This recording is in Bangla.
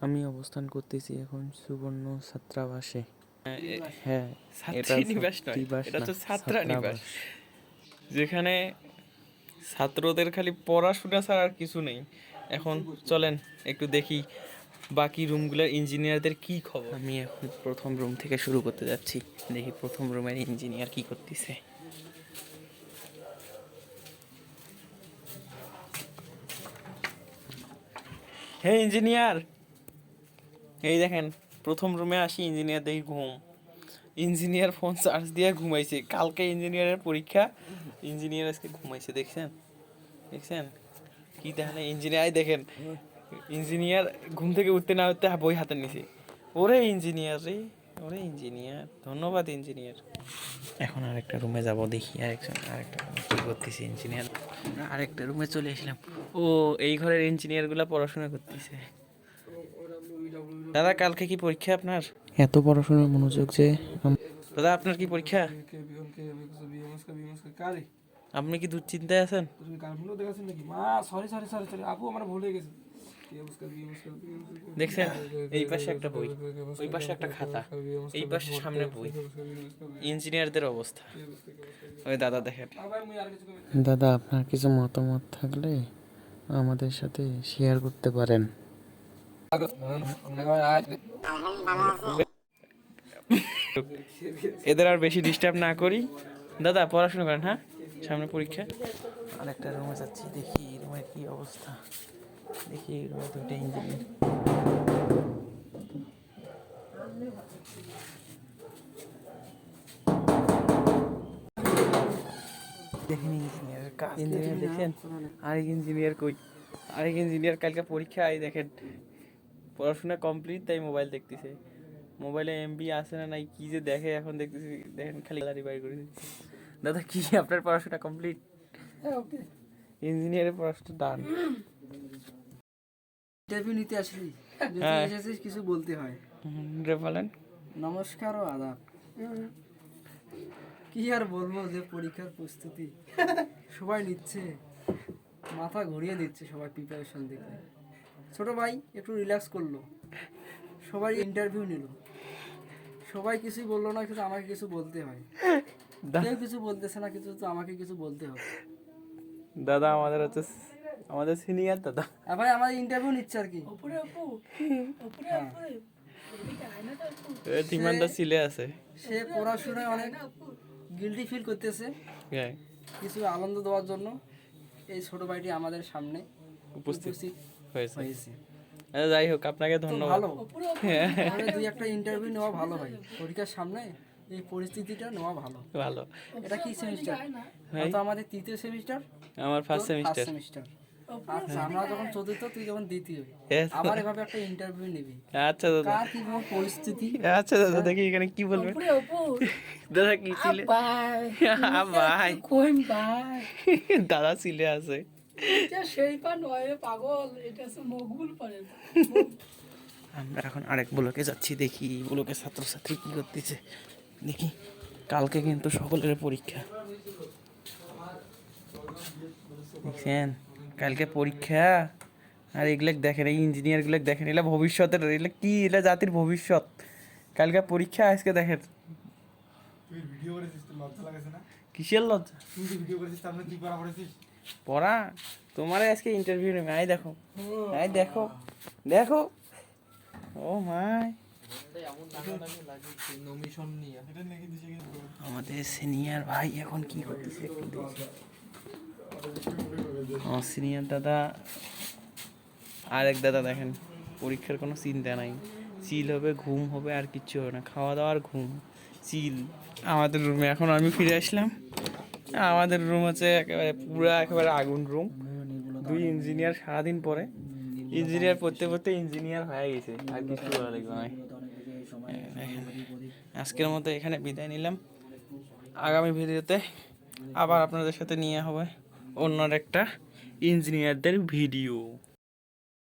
আমি অবস্থান করতেছি এখন সুবর্ণ ছাত্রাবাসে। হ্যাঁ, এটা ছাত্রীনিবাস নয়, ছাত্রীবাস এটা না, তো ছাত্রানিবাস, ছাত্রাবাস। যেখানে ছাত্রদের খালি পড়াশোনা ছাড়া আর কিছু নেই। এখন চলেন একটু দেখি বাকি রুমগুলোর ইঞ্জিনিয়ারদের কি খবর। আমি এখন প্রথম রুম থেকে শুরু করতে যাচ্ছি, দেখি প্রথম রুমের ইঞ্জিনিয়ার কি করতেছে। হে ইঞ্জিনিয়ার, এই দেখেন প্রথম রুমে আসি, ইঞ্জিনিয়ার দেখি ঘুম। ইঞ্জিনিয়ার ফোন চার্জ দিয়ে ঘুমাইছে, কালকে ইঞ্জিনিয়ারের পরীক্ষা, ইঞ্জিনিয়ার আজকে ঘুমাইছে। দেখছেন দেখছেন কি তাহলে ইঞ্জিনিয়ার দেখেন, ইঞ্জিনিয়ার ঘুম থেকে উঠতে না উঠতে বই হাতে নিছে। ওরে ইঞ্জিনিয়ার রে, ওরে ইঞ্জিনিয়ার, ধন্যবাদ ইঞ্জিনিয়ার। এখন আরেকটা রুমে যাব, দেখি আরেকটা রুমে কি করতেছে ইঞ্জিনিয়ার। আরেকটা রুমে চলে আসলাম। ও, এই ঘরের ইঞ্জিনিয়ার গুলা পড়াশোনা করতেছে। দাদা কালকে কি পরীক্ষা আপনার? এত পড়াশোনার মনোযোগ যে দাদা আপনার কি পরীক্ষা? আপনি কি দুশ্চিন্তায় আছেন? দেখছেন এই পাশে একটা বই, ওই পাশে একটা খাতা, এই পাশে সামনে বই। ইঞ্জিনিয়ারদের অবস্থা ওই দাদা দেখেন। দাদা, আপনার কিছু মতামত থাকলে আমাদের সাথে শেয়ার করতে পারেন। এদের আর বেশি ডিস্টার্ব না করি, দাদা পড়াশোনা করেন। হ্যাঁ, সামনে পরীক্ষা। আরেকটা রুমে যাচ্ছি, দেখি এই রুমের কি অবস্থা। দেখি এই রুমে দুইটা ইঞ্জিনিয়ার। দেখেন ইঞ্জিনিয়ারের কাজ, ইঞ্জিনিয়ার দেখেন, আরেক ইঞ্জিনিয়ার কই, আরেক ইঞ্জিনিয়ার কালকে পরীক্ষা, এই দেখেন পড়াশোনা কমপ্লিট তাই মোবাইল দেখতেছে। মোবাইলে এমবি আছে না নাই কি যে দেখে, এখন দেখতেছি দেখেন খালি গ্যালারি বাই করে দিচ্ছে। দাদা কি আপনার পড়াশোনা কমপ্লিট? ইঞ্জিনিয়ারের পড়াশোনা ডান। ইন্টারভিউ নিতে আসলি, যদি হ্যাঁ। এসেছিস কিছু বলতে হয়। রে বলেন। নমস্কার ও আদাব। কি আর বলবো, যে পরীক্ষার প্রস্তুতি সবাই নিচ্ছে, মাথা ঘুরিয়ে দিচ্ছে সবাই প্রিপারেশন দেখে। ছোট ভাই একটু রিল্যাক্স করলো, সবাই ইন্টারভিউ নিল, সবাই কিছুই বললো না, কিন্তু আমাকে কিছু বলতে হয়। কেউ কিছু বলতেছে না, কিছু তো আমাকে কিছু বলতে হবে। দাদা আমাদের হচ্ছে আমাদের সিনিয়র দাদা। আর ভাই আমার ইন্টারভিউ নিচ্ছে আর কি। তিমানদা সিলে আছে। সে পড়াশোনায় অনেক গিল্টি ফিল করতেছে, হ্যাঁ, কিছু আনন্দ দেওয়ার জন্য এই ছোট ভাইটি আমাদের সামনে উপস্থিত উপস্থিত হয়েছে। হয়েছে। আচ্ছা, যাই হোক আপনাকে তো ধন্যবাদ। ভালো, তাহলে দুই একটা ইন্টারভিউ নেওয়া ভালো ভাই, পরীক্ষার সামনে এই পরিস্থিতিটা নেওয়া ভালো। ভালো। এটা কি সেমিস্টার? হয়তো আমাদের তৃতীয় সেমিস্টার, আমার ফার্স্ট ফার্স্ট সেমিস্টার। সেমিস্টার। আচ্ছা, আমরা যখন চতুর্থ, তুই যখন দ্বিতীয়, Yes. আবার এভাবে একটা ইন্টারভিউ নিবি। আচ্ছা দাদা, কার কি পরিস্থিতি। আচ্ছা দাদা দেখি এখানে কি বলবেন। দাদা কি ছিলে? ভাই দাদা ছিলে আছে। আমরা এখন আরেক ব্লকে যাচ্ছি, দেখি ব্লকে ছাত্রছাত্রী কি করতেছে। দেখি, কালকে কিন্তু সকলের পরীক্ষা, দেখছেন কালকে পরীক্ষা। আর এগুলো দেখেন, এই ইঞ্জিনিয়ার গুলো দেখেন, এগুলো ভবিষ্যতের, এগুলো কি, এটা জাতির ভবিষ্যৎ। কালকে পরীক্ষা, আজকে দেখেন কিসের লজ্জা। পড়া তোমার আজকে ইন্টারভিউ নেবে, আই দেখো, আই দেখো, দেখো, ও মাই। আমাদের সিনিয়র ভাই এখন কি করতেছে একটু দেখি। আমার সিনিয়র দাদা, আরেক দাদা দেখেন, পরীক্ষার কোনো চিন্তা নাই, চিল হবে, ঘুম হবে, আর কিচ্ছু হবে না, খাওয়া দাওয়ার ঘুম, চিল। আমাদের রুমে এখন আমি ফিরে আসলাম। আমাদের রুম হচ্ছে একেবারে পুরা একেবারে আগুন রুম। দুই ইঞ্জিনিয়ার সারাদিন পরে, ইঞ্জিনিয়ার পড়তে পড়তে ইঞ্জিনিয়ার হয়ে গেছে, আর কিছু ভালো লাগবে না। আজকের মতো এখানে বিদায় নিলাম। আগামী ভিডিওতে আবার আপনাদের সাথে নিয়ে হবে অন্য একটা ইঞ্জিনিয়ারদের ভিডিও।